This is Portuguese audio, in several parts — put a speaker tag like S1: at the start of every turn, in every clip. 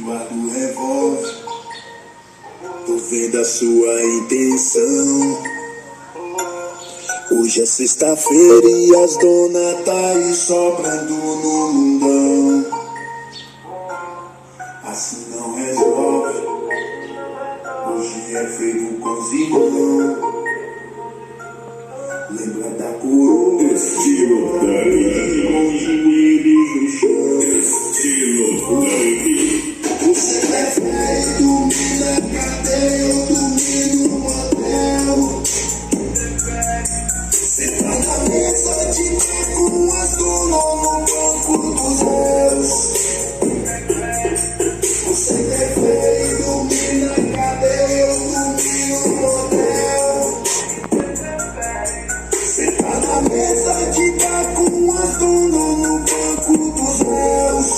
S1: guardo o revólver. Tô vendo a sua intenção. Hoje é sexta-feira e as donas tá aí sobrando no mundão. Assim não resolve. Hoje é feito com zilhão. Lembra da coroa? Estilo Dani. Com os joelhos no chão. Estilo Dani. Você prefere dormir na cadeia ou dormir no motel? Sentar na mesa de bar com as donas no banco dos réus. Você prefere dormir na cadeia ou dormir no motel? Sentar na mesa de bar com as donas no banco dos réus.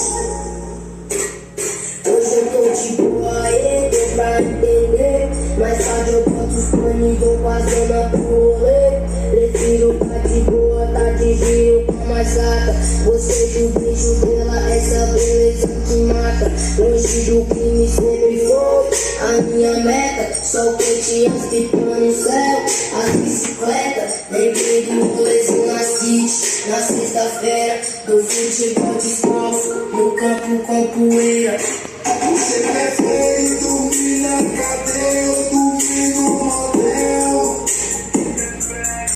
S2: Hoje eu tô de boa aí, deu pra entender. Mais tarde eu boto os panos e vou passando pro rolê. Prefiro tá de boa, tá de giro com mais gata. Gostei do beijo dela, essa beleza que mata. Longe do crime sempre foi a minha meta. Só curti as pipas no céu, as bicicletas. Lembrei do rolezinho na City, na sexta-feira, do futebol descalço.